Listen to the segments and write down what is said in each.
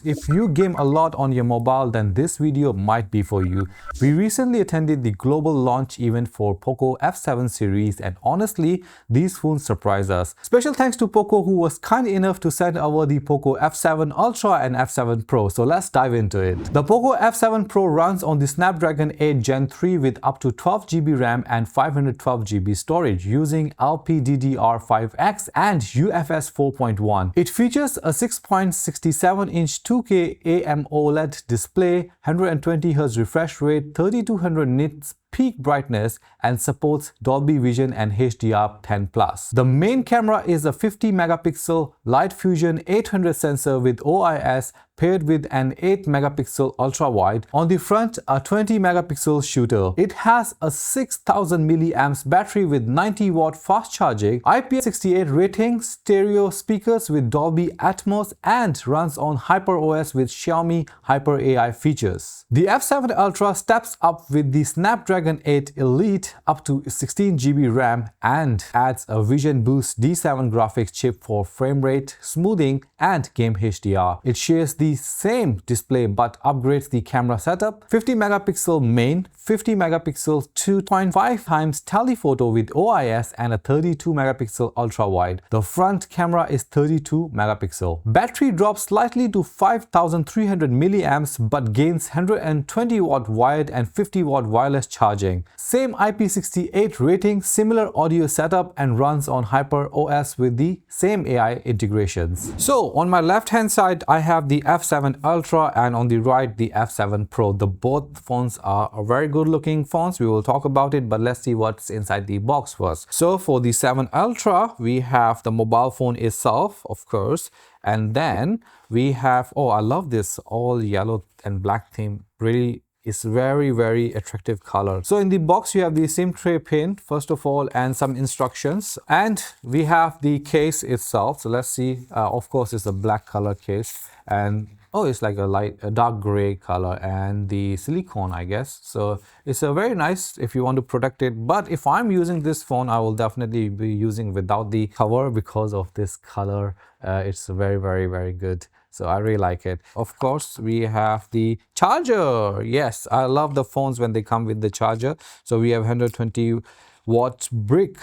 If you game a lot on your mobile, then this video might be for you. We recently attended the global launch event for POCO F7 series, and honestly, these phones surprised us. Special thanks to POCO, who was kind enough to send over the POCO F7 Ultra and F7 Pro. So let's dive into it. The POCO F7 Pro runs on the Snapdragon 8 Gen 3 with up to 12GB RAM and 512GB storage using LPDDR5X and UFS 4.1. It features a 6.67-inch 2K AMOLED display, 120Hz refresh rate, 3200 nits peak brightness, and supports Dolby Vision and HDR10+. The main camera is a 50-megapixel Light Fusion 800 sensor with OIS paired with an 8-megapixel ultra-wide. On the front, a 20-megapixel shooter. It has a 6000 mAh battery with 90-watt fast charging, IP68 rating, stereo speakers with Dolby Atmos, and runs on HyperOS with Xiaomi Hyper AI features. The F7 Ultra steps up with the Snapdragon 8 Elite up to 16GB RAM and adds a Vision Boost D7 graphics chip for frame rate, smoothing, and game HDR. It shares the same display but upgrades the camera setup. 50 megapixel main, 50 megapixel 2.5 times telephoto with OIS, and a 32 megapixel ultra wide. The front camera is 32 megapixel. Battery drops slightly to 5300 milliamps but gains 120 watt wired and 50 watt wireless charging. Same IP68 rating, similar audio setup, and runs on HyperOS with the same AI integrations. So on my left hand side I have the F7 Ultra, and on the right the F7 Pro. The both phones are very good looking phones. We will talk about it, but let's see what's inside the box first. So for the 7 Ultra, we have the mobile phone itself, of course, and then we have, oh, I love this all yellow and black theme. Really, it's very attractive color. So in the box you have the SIM tray pin first of all and some instructions, and we have the case itself. So let's see, of course it's a black color case, and oh, it's like a dark gray color, and the silicone, I guess. So it's a very nice if you want to protect it, but if I'm using this phone I will definitely be using without the cover because of this color. It's very good. So I really like it. Of course, we have the charger. Yes, I love the phones when they come with the charger. So we have 120 watt brick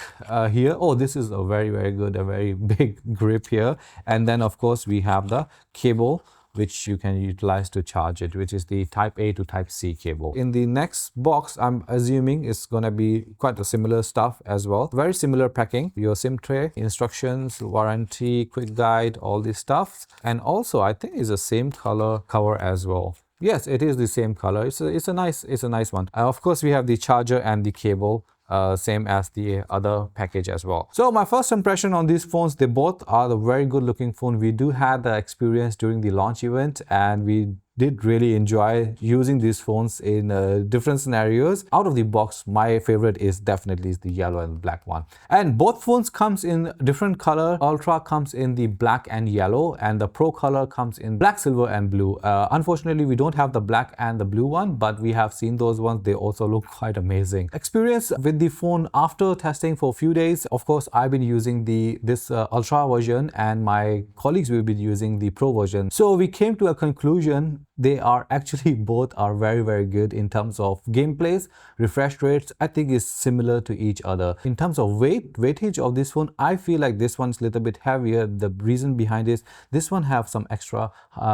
here. Oh, this is a very good, a very big grip here. And then of course we have the cable which you can utilize to charge it, which is the type A to type C cable. In the next box, I'm assuming it's gonna be quite a similar stuff as well. Very similar packing, your SIM tray, instructions, warranty, quick guide, all this stuff. And also I think it's the same color cover as well. Yes, it is the same color. It's a nice one. Of course we have the charger and the cable. Same as the other package as well. So my first impression on these phones, they both are the very good looking phone. We do have the experience during the launch event, and we did really enjoy using these phones in different scenarios. Out of the box, my favorite is definitely the yellow and black one. And both phones comes in different color. Ultra comes in the black and yellow, and the Pro color comes in black, silver, and blue. Unfortunately, we don't have the black and the blue one, but we have seen those ones. They also look quite amazing. Experience with the phone after testing for a few days. Of course, I've been using this Ultra version, and my colleagues will be using the Pro version. So we came to a conclusion. They are actually both are very good in terms of gameplays. Refresh rates I think is similar to each other. In terms of weightage of this phone, I feel like this one's a little bit heavier. The reason behind is this one have some extra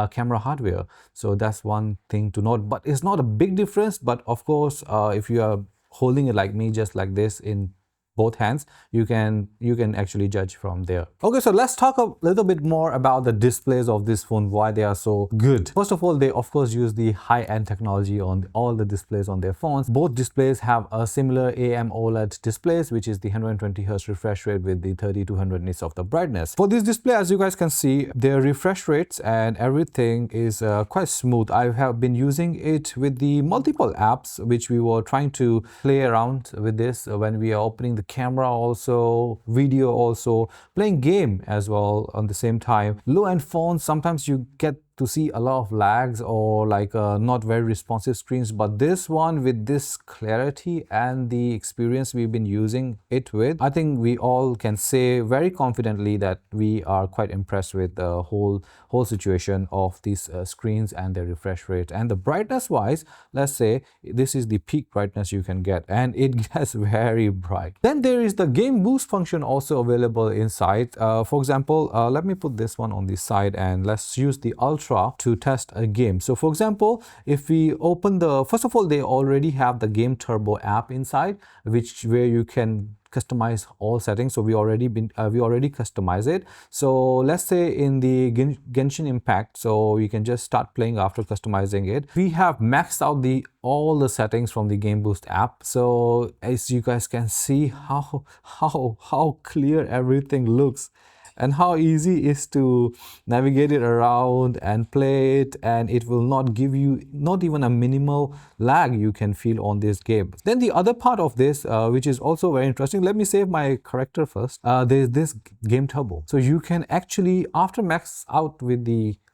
camera hardware, so that's one thing to note, but it's not a big difference. But of course, if you are holding it like me, just like this in both hands, you can actually judge from there. Okay, so let's talk a little bit more about the displays of this phone, why they are so good. First of all, they of course use the high-end technology on all the displays on their phones. Both displays have a similar AMOLED displays, which is the 120Hz refresh rate with the 3200 nits of the brightness. For this display, as you guys can see, their refresh rates and everything is quite smooth. I have been using it with the multiple apps which we were trying to play around with this when we are opening the camera, also video, also playing game as well on the same time. Low-end phones, sometimes you get to see a lot of lags or like not very responsive screens, but this one with this clarity and the experience we've been using it with, I think we all can say very confidently that we are quite impressed with the whole situation of these screens and their refresh rate. And the brightness wise, let's say this is the peak brightness you can get, and it gets very bright. Then there is the game boost function also available inside. For example, let me put this one on the side and let's use the Ultra to test a game. So for example, if we open the, first of all, they already have the Game Turbo app inside, where you can customize all settings. So we already customize it. So let's say in the Genshin Impact, so you can just start playing after customizing it. We have maxed out all the settings from the Game Boost app. So as you guys can see how clear everything looks and how easy it is to navigate it around and play it, and it will not give you not even a minimal lag you can feel on this game. Then the other part of this, which is also very interesting, let me save my character first. There's this Game Turbo. So you can actually, after max out with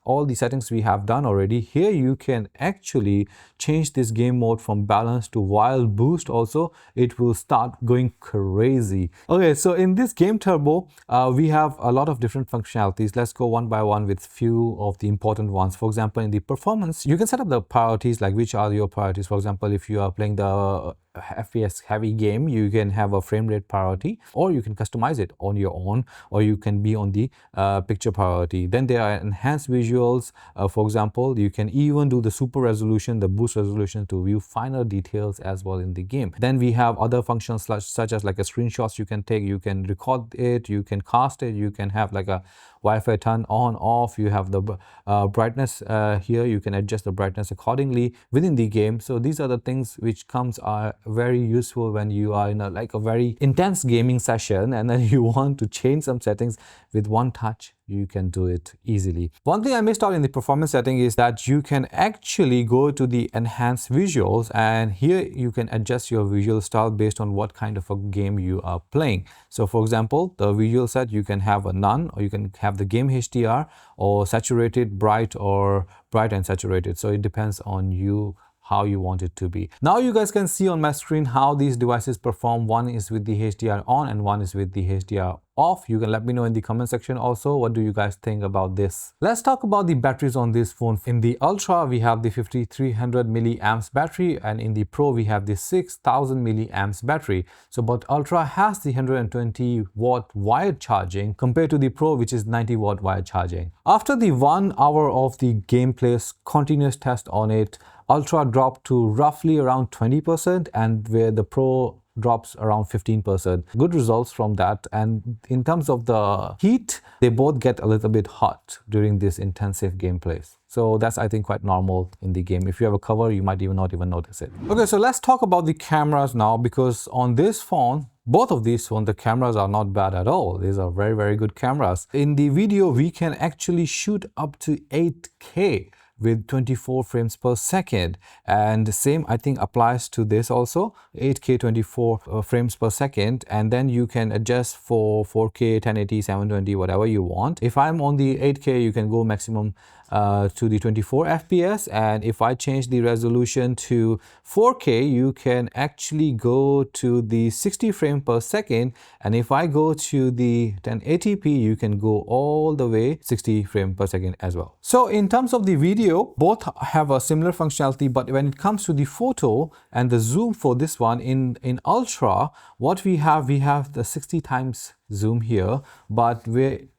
all the settings we have done already, here you can actually change this game mode from balance to wild boost also. It will start going crazy. Okay, so in this Game Turbo, we have a lot of different functionalities. Let's go one by one with few of the important ones. For example, in the performance, you can set up the priorities, like which are your priorities. For example, if you are playing the FPS heavy game, you can have a frame rate priority, or you can customize it on your own, or you can be on the picture priority. Then there are enhanced visuals. For example, you can even do the super resolution, the boost resolution, to view finer details as well in the game. Then we have other functions such as like a screenshots you can take, you can record it, you can cast it, you can have like a Wi-Fi turn on off. You have the brightness here, you can adjust the brightness accordingly within the game. So these are the things which are very useful when you are in a very intense gaming session and then you want to change some settings with one touch. You can do it easily. One thing I missed out in the performance setting is that you can actually go to the enhanced visuals, and here you can adjust your visual style based on what kind of a game you are playing. So for example, the visual set, you can have a none, or you can have the game HDR, or saturated, bright, or bright and saturated. So it depends on you how you want it to be. Now you guys can see on my screen how these devices perform. One is with the HDR on and one is with the HDR off. You can let me know in the comment section also, what do you guys think about this? Let's talk about the batteries on this phone. In the Ultra, we have the 5300 milliamps battery, and in the Pro, we have the 6000 milliamps battery. So, but Ultra has the 120 watt wired charging compared to the Pro, which is 90 watt wired charging. After the 1 hour of the gameplay's continuous test on it, Ultra dropped to roughly around 20%, and where the Pro drops around 15%. Good results from that. And in terms of the heat, they both get a little bit hot during this intensive gameplays. So that's, I think, quite normal in the game. If you have a cover, you might not even notice it. Okay, so let's talk about the cameras now, because on this phone, both of these phones, the cameras are not bad at all. These are very, very good cameras. In the video, we can actually shoot up to 8K with 24 frames per second, and the same I think applies to this also, 8K 24 frames per second, and then you can adjust for 4K 1080 720 whatever you want. If I'm on the 8K, you can go maximum to the 24 FPS, and if I change the resolution to 4K, you can actually go to the 60 frame per second, and if I go to the 1080p, you can go all the way 60 frame per second as well. So in terms of the video, both have a similar functionality, but when it comes to the photo and the zoom for this one, in Ultra, what we have the 60 times zoom here, but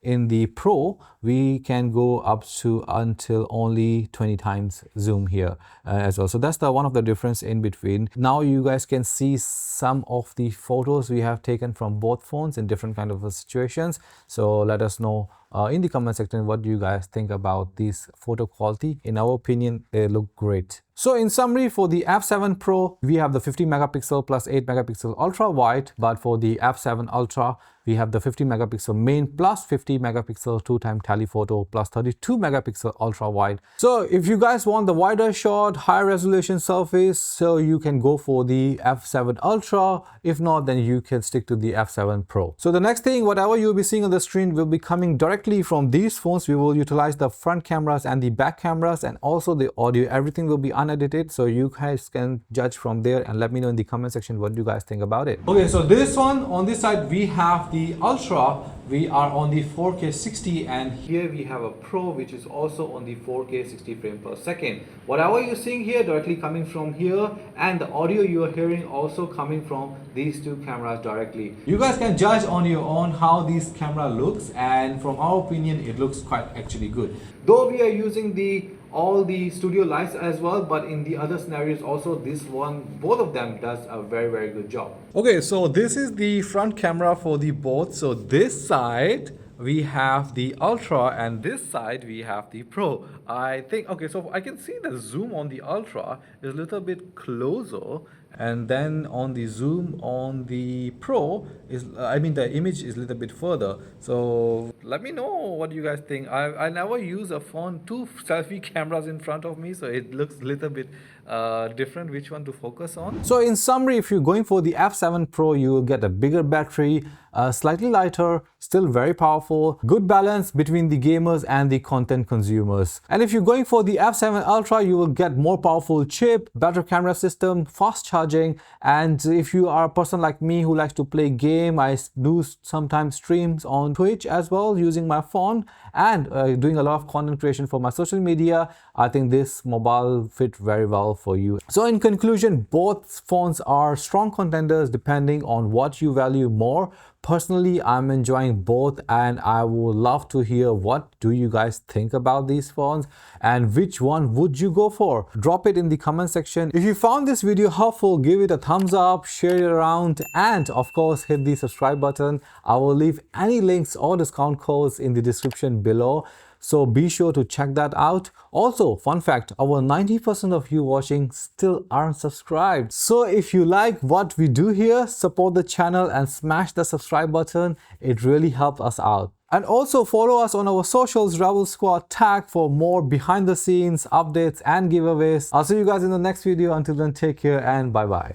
in the Pro, we can go up to until only 20 times zoom here as well. So that's one of the difference in between. Now you guys can see some of the photos we have taken from both phones in different kind of situations. So let us know in the comment section what do you guys think about this photo quality. In our opinion, they look great. So in summary, for the F7 Pro, we have the 50 megapixel plus 8 megapixel ultra wide, but for the F7 Ultra, we have the 50 megapixel main plus 50 megapixel 2x telephoto plus 32 megapixel ultra wide. So if you guys want the wider shot, high resolution selfies, so you can go for the F7 Ultra. If not, then you can stick to the F7 Pro. So the next thing, whatever you'll be seeing on the screen will be coming directly from these phones. We will utilize the front cameras and the back cameras and also the audio. Everything will be unedited, so you guys can judge from there and let me know in the comment section what you guys think about it. Okay, so this one, on this side we have the Ultra. We are on the 4K 60, and here we have a Pro which is also on the 4K 60 frame per second. Whatever you're seeing here directly coming from here, and the audio you are hearing also coming from these two cameras directly. You guys can judge on your own how this camera looks, and from our opinion it looks quite actually good. Though we are using all the studio lights as well, but in the other scenarios also, this one, both of them does a very good job. Okay, so this is the front camera for the both. So this side we have the Ultra and this side we have the Pro. I think, okay, so I can see the zoom on the Ultra is a little bit closer, and then on the zoom on the Pro is, I mean, the image is a little bit further. So let me know what you guys think. I never use a phone, two selfie cameras in front of me, so it looks a little bit different which one to focus on. So in summary, if you're going for the F7 Pro, you will get a bigger battery, slightly lighter, still very powerful, good balance between the gamers and the content consumers. And if you're going for the F7 Ultra, you will get more powerful chip, better camera system, fast charging. And if you are a person like me who likes to play game, I do sometimes streams on Twitch as well using my phone, and doing a lot of content creation for my social media, I think this mobile fit very well for you. So in conclusion, both phones are strong contenders depending on what you value more. Personally, I'm enjoying both, and I would love to hear what do you guys think about these phones and which one would you go for. Drop it in the comment section. If you found this video helpful, give it a thumbs up, share it around, and of course hit the subscribe button. I will leave any links or discount codes in the description below, so be sure to check that out. Also, fun fact, over 90% of you watching still aren't subscribed. So if you like what we do here, support the channel and smash the subscribe button. It really helps us out. And also follow us on our socials, Rebel Squad tag, for more behind the scenes updates and giveaways. I'll see you guys in the next video. Until then, take care and bye bye.